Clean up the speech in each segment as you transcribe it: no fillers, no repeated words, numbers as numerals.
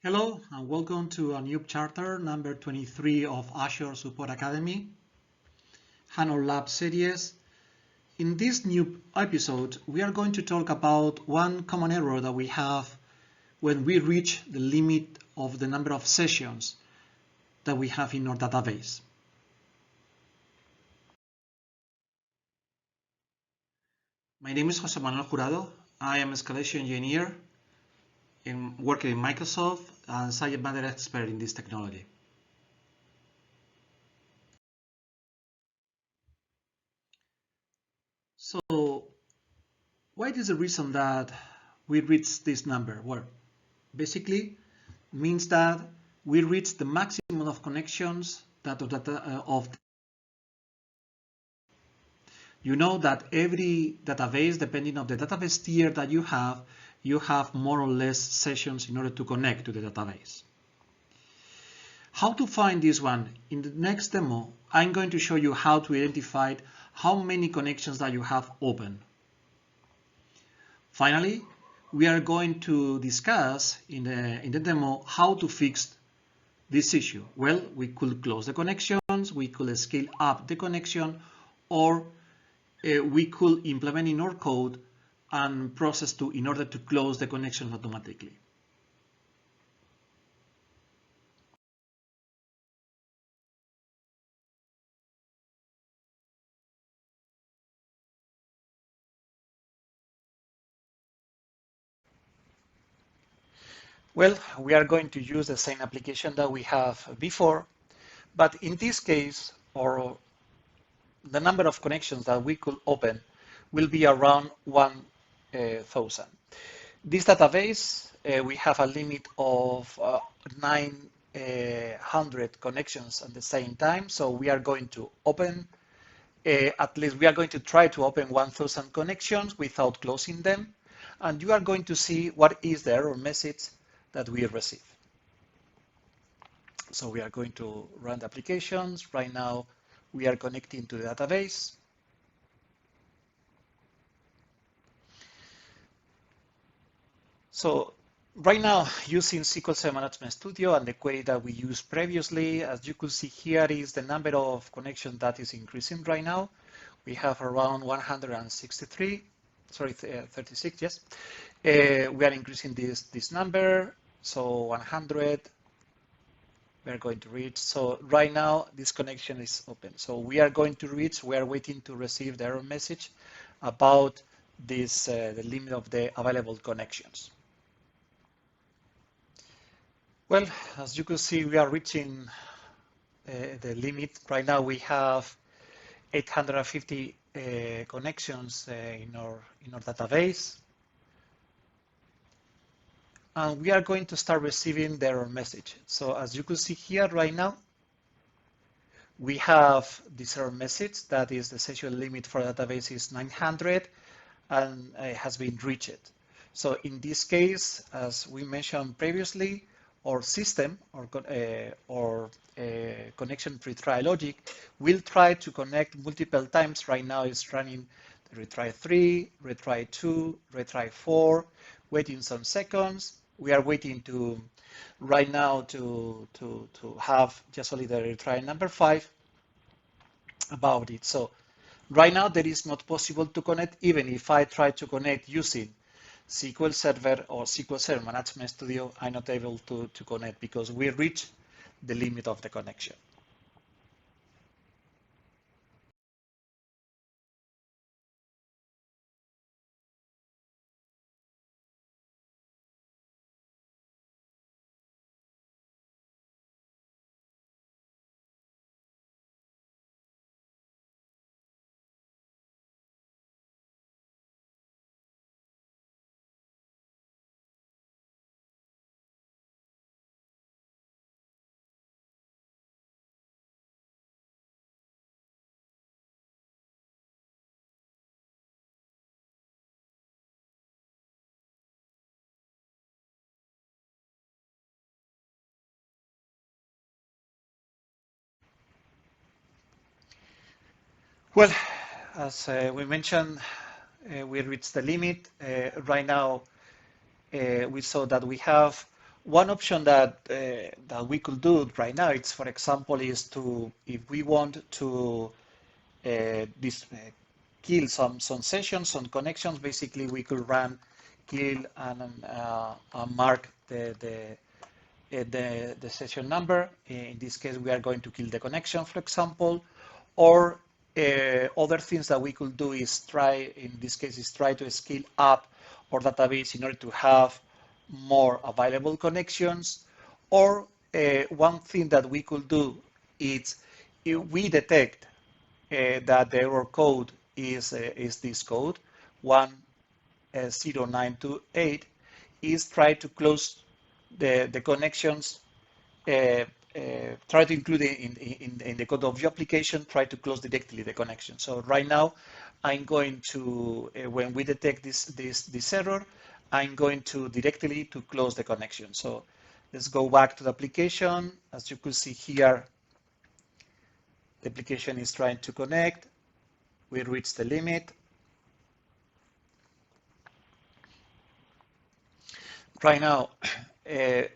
Hello and welcome to a new chapter, number 23 of Azure Support Academy, HANA Lab series. In this new episode, we are going to talk about one common error that we have when we reach the limit of the number of sessions that we have in our database. My name is José Manuel Jurado. I am a escalation engineer working in Microsoft and subject matter expert in this technology. So, what is the reason that we reach this number? Well, basically means that we reach the maximum of connections you know that every database, depending on the database tier that you have more or less sessions in order to connect to the database. How to find this one? In the next demo, I'm going to show you how to identify how many connections that you have open. Finally, we are going to discuss in the demo how to fix this issue. Well, we could close the connections, we could scale up the connection, or we could implement in our code and process in order to close the connection automatically. Well, we are going to use the same application that we have before, but in this case, the number of connections that we could open will be around 1,000. This database, we have a limit of 900 connections at the same time, so we are going to open, at least we are going to try to open 1,000 connections without closing them, and you are going to see what is the error message that we receive. So we are going to run the applications. Right now, we are connecting to the database. So right now, using SQL Server Management Studio and the query that we used previously, as you could see here is the number of connections that is increasing right now. We have around 36, yes. We are increasing this number, so 100, we are going to reach. So right now, this connection is open. So we are going to reach, we are waiting to receive the error message about this, the limit of the available connections. Well, as you can see, we are reaching the limit. Right now we have 850 connections in our database. And we are going to start receiving the error message. So as you can see here right now, we have this error message that is the session limit for the database is 900 and it has been reached. So in this case, as we mentioned previously, our system or connection retry logic will try to connect multiple times. Right now it's running retry 3, retry 2, retry 4, waiting some seconds. We are waiting to right now to have just only the retry number 5 about it. So right now there is not possible to connect, even if I try to connect using SQL Server or SQL Server Management Studio, I'm not able to connect because we reach the limit of the connection. Well, as we mentioned, we reached the limit. Right now, we saw that we have one option that that we could do right now, it's for example, is to if we want to kill some sessions, some connections. Basically, we could run kill and mark the session number. In this case, we are going to kill the connection, for example, or other things that we could do is try, in this case, is try to scale up our database in order to have more available connections. Or one thing that we could do is if we detect that the error code is this code 10928, is try to close the connections, try to include it in the code of your application, try to close directly the connection. So right now, I'm going to, when we detect this error, I'm going to directly to close the connection. So let's go back to the application. As you could see here, the application is trying to connect. We reach the limit. Right now, we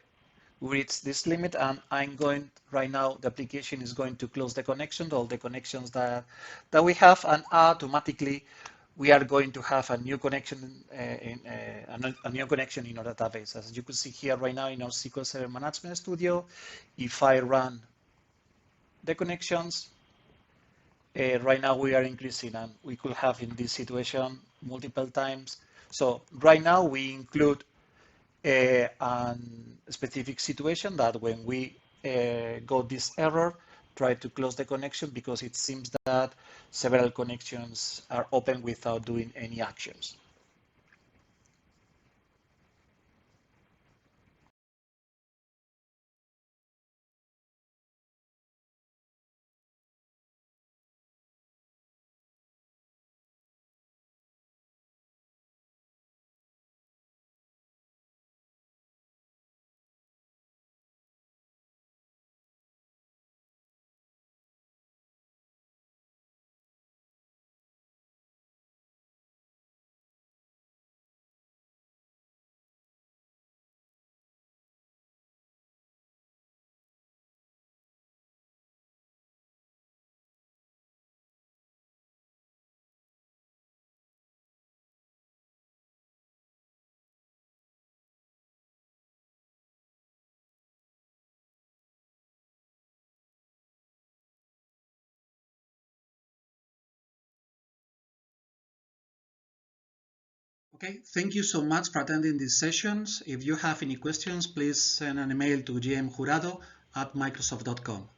reach this limit, and I'm going right now. The application is going to close the connection, all the connections that we have, and automatically we are going to have a new connection a new connection in our database. As you can see here right now in our SQL Server Management Studio, if I run the connections, right now we are increasing, and we could have in this situation multiple times. So right now we include a specific situation that when we got this error, try to close the connection because it seems that several connections are open without doing any actions. Okay, thank you so much for attending these sessions. If you have any questions, please send an email to gmjurado@microsoft.com.